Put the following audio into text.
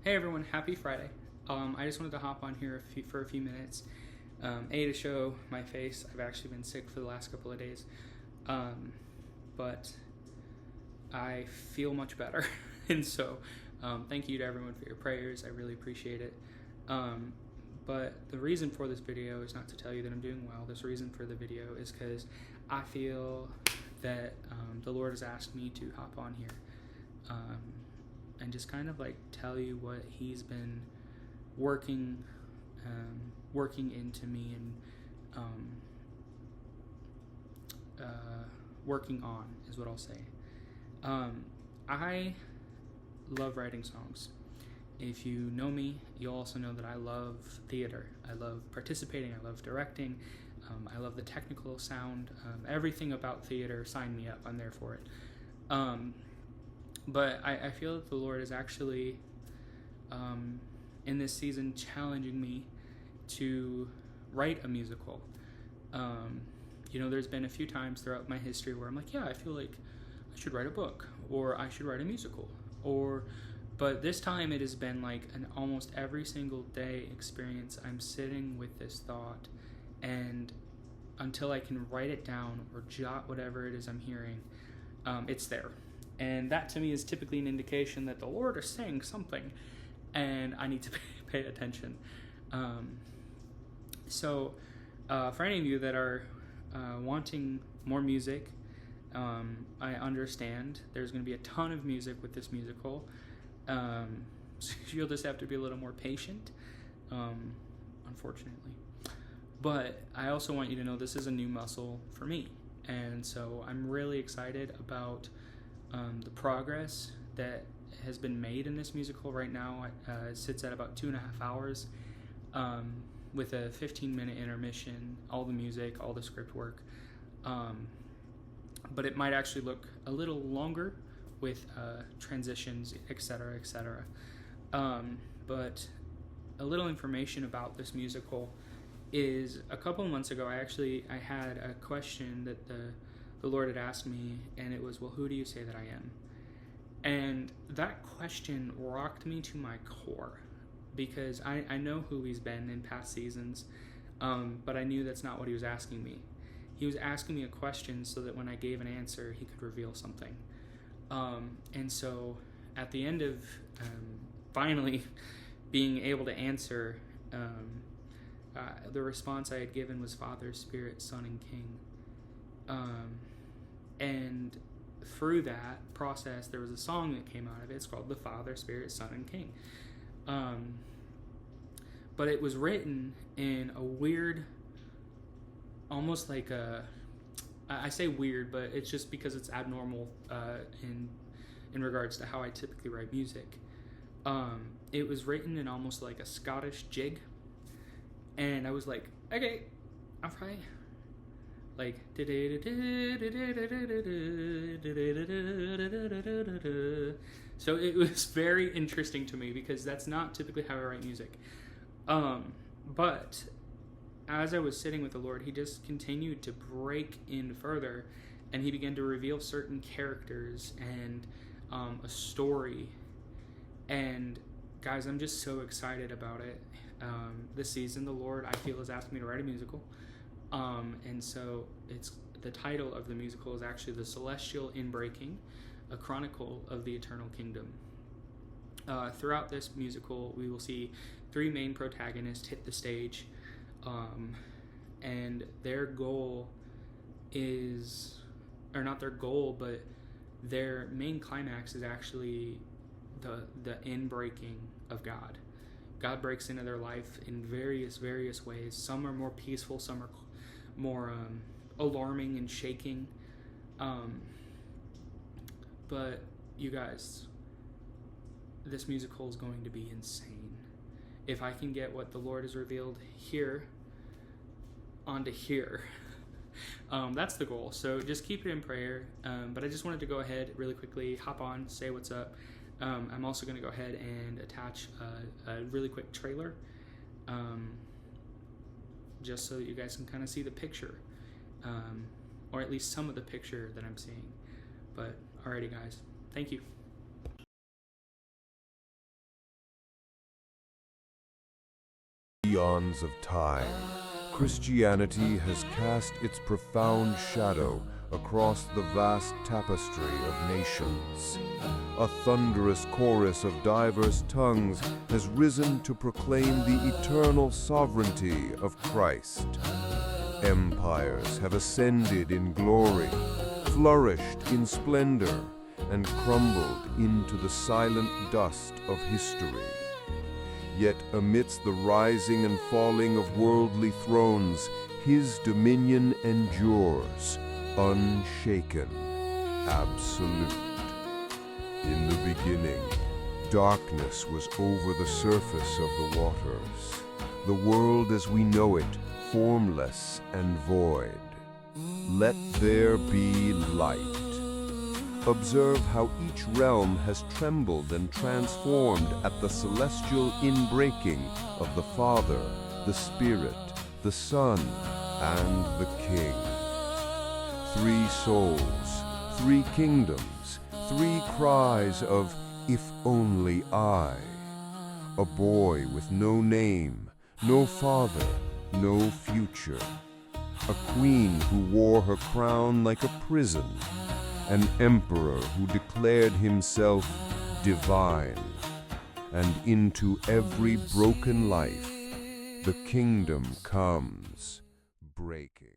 Hey everyone, happy Friday. I just wanted to hop on here for a few minutes. To show my face. I've actually been sick for the last couple of days. But I feel much better. And so thank you to everyone for your prayers. I really appreciate it. But the reason for this video is not to tell you that I'm doing well. This reason for the video is because I feel that the Lord has asked me to hop on here. And just kind of like tell you what he's been working into me and working on is what I'll say. I love writing songs. If you know me, you'll also know that I love theater. I love participating. I love directing. I love the technical sound. Everything about theater, sign me up. I'm there for it. But I feel that the Lord is actually, in this season, challenging me to write a musical. There's been a few times throughout my history where I'm like, yeah, I feel like I should write a book, or I should write a musical, but this time it has been like an almost every single day experience. I'm sitting with this thought, and until I can write it down or jot whatever it is I'm hearing, it's there. And that to me is typically an indication that the Lord is saying something and I need to pay attention. So for any of you that are wanting more music, I understand there's going to be a ton of music with this musical. So you'll just have to be a little more patient, unfortunately. But I also want you to know this is a new muscle for me. And so I'm really excited about the progress that has been made in this musical right now. It sits at about 2.5 hours with a 15-minute intermission, all the music, all the script work. But it might actually look a little longer with transitions, etc., etc. But a little information about this musical is a couple months ago, I had a question that the Lord had asked me, and it was, well, who do you say that I am? And that question rocked me to my core, because I know who he's been in past seasons, but I knew that's not what he was asking me. He was asking me a question so that when I gave an answer, he could reveal something. And so at the end of finally being able to answer, the response I had given was Father, Spirit, Son, and King. And through that process, there was a song that came out of it. It's called The Father, Spirit, Son, and King. But it was written in a weird, almost like I say weird, but it's just because it's abnormal in regards to how I typically write music. It was written in almost like a Scottish jig. And I was like, okay, I'll try. Like, so it was very interesting to me because that's not typically how I write music. But as I was sitting with the Lord, he just continued to break in further, and he began to reveal certain characters and a story. And guys, I'm just so excited about it. This season, the Lord, I feel, has asked me to write a musical. And so the title of the musical is actually The Celestial Inbreaking, a chronicle of the eternal kingdom. Throughout this musical, we will see 3 main protagonists hit the stage, and their goal is, or not their goal, but their main climax is actually the inbreaking of God. God breaks into their life in various ways. Some are more peaceful, some are more alarming and shaking. But you guys, this musical is going to be insane. If I can get what the Lord has revealed here onto here, that's the goal. So just keep it in prayer. But I just wanted to go ahead really quickly, hop on, say what's up. I'm also going to go ahead and attach a really quick trailer, just so that you guys can kind of see the picture, or at least some of the picture that I'm seeing. But alrighty guys, thank you. eons of time, Christianity has cast its profound shadow across the vast tapestry of nations. A thunderous chorus of diverse tongues has risen to proclaim the eternal sovereignty of Christ. Empires have ascended in glory, flourished in splendor, and crumbled into the silent dust of history. Yet amidst the rising and falling of worldly thrones, his dominion endures, unshaken, absolute. In the beginning, darkness was over the surface of the waters, the world as we know it, formless and void. Let there be light. Observe how each realm has trembled and transformed at the celestial inbreaking of the Father, the Spirit, the Son, and the King. 3 souls, 3 kingdoms, 3 cries of, "If only I." A boy with no name, no father, no future. A queen who wore her crown like a prison. An emperor who declared himself divine. And into every broken life, the kingdom comes breaking.